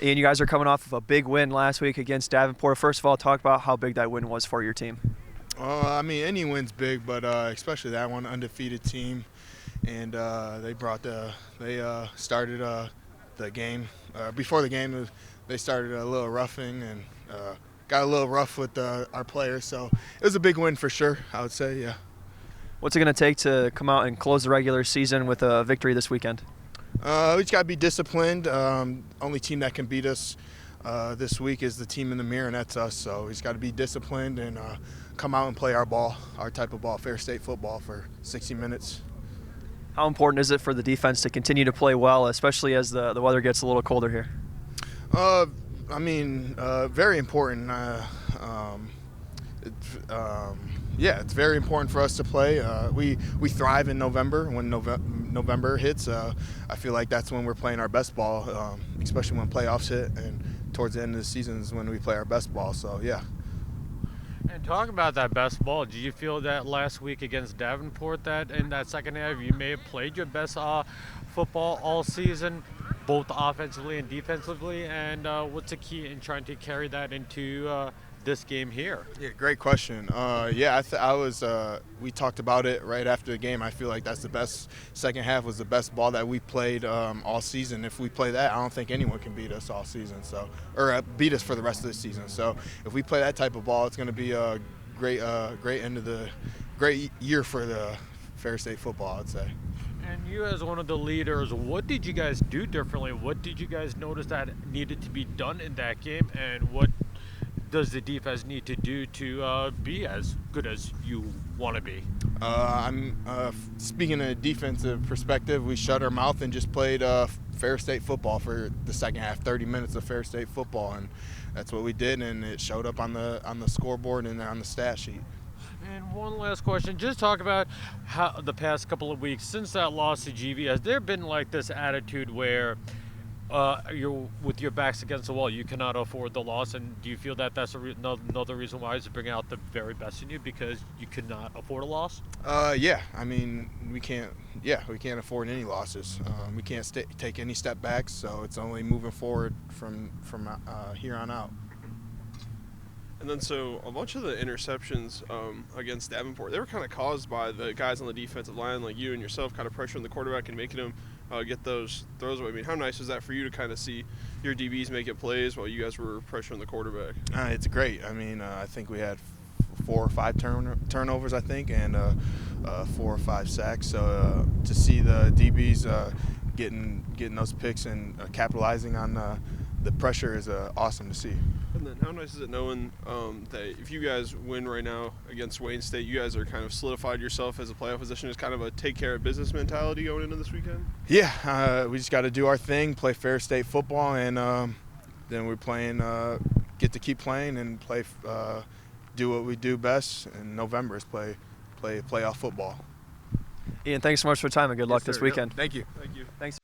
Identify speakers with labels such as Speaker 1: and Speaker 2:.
Speaker 1: Ian, you guys are coming off of a big win last week against Davenport. First of all, talk about how big that win was for your team.
Speaker 2: I mean, any win's big, but especially that one, undefeated team, and they started the game. Before the game, they started a little roughing and got a little rough with our players. So it was a big win for sure, I would say, yeah.
Speaker 1: What's it going to take to come out and close the regular season with a victory this weekend?
Speaker 2: We just got to be disciplined. Only team that can beat us this week is the team in the mirror, and that's us. So we just got to be disciplined and come out and play our ball, our type of ball, Ferris State football, for 60 minutes.
Speaker 1: How important is it for the defense to continue to play well, especially as the weather gets a little colder here?
Speaker 2: I mean, very important. It's very important for us to play. We thrive in November. When November hits, I feel like that's when we're playing our best ball, especially when playoffs hit, and towards the end of the season is when we play our best ball. So, yeah.
Speaker 3: And talk about that best ball. Did you feel that last week against Davenport that in that second half you may have played your best football all season, both offensively and defensively? And what's the key in trying to carry that into this game here?
Speaker 2: Yeah, great question. We talked about it right after the game. I feel like that's the best. Second half was the best ball that we played all season. If we play that, I don't think anyone can beat us all season. Or beat us for the rest of the season. So if we play that type of ball, it's going to be a great year for the Ferris State football, I'd say.
Speaker 3: And you as one of the leaders, what did you guys do differently? What did you guys notice that needed to be done in that game? And what does the defense need to do to be as good as you want to be?
Speaker 2: Speaking of a defensive perspective, we shut our mouth and just played Ferris State football for the second half, 30 minutes of Ferris State football, and that's what we did, and it showed up on the scoreboard and on the stat sheet.
Speaker 3: And one last question, just talk about how the past couple of weeks since that loss to GV, has there been like this attitude where you're with your backs against the wall, you cannot afford the loss, and do you feel that that's another reason why is to bring out the very best in you because you could not afford a loss?
Speaker 2: Yeah. I mean, we can't afford any losses. We can't take any step backs, so it's only moving forward from here on out.
Speaker 4: And then so a bunch of the interceptions against Davenport, they were kind of caused by the guys on the defensive line, like you and yourself, kind of pressuring the quarterback and making him get those throws away. I mean, how nice was that for you to kind of see your DBs making plays while you guys were pressuring the quarterback?
Speaker 2: It's great. I mean, I think we had 4 or 5 turnovers, I think, and 4 or 5 sacks. So to see the DBs getting those picks and capitalizing on the pressure is awesome to see.
Speaker 4: And then how nice is it knowing that if you guys win right now against Wayne State, you guys are kind of solidified yourself as a playoff position? Is kind of a take care of business mentality going into this weekend?
Speaker 2: Yeah, we just got to do our thing, play Ferris State football, and then we're playing, get to keep playing and play, do what we do best in November is play playoff football.
Speaker 1: Ian, thanks so much for your time and good luck this weekend.
Speaker 2: Yep. Thank you.
Speaker 4: Thank you.
Speaker 1: Thanks.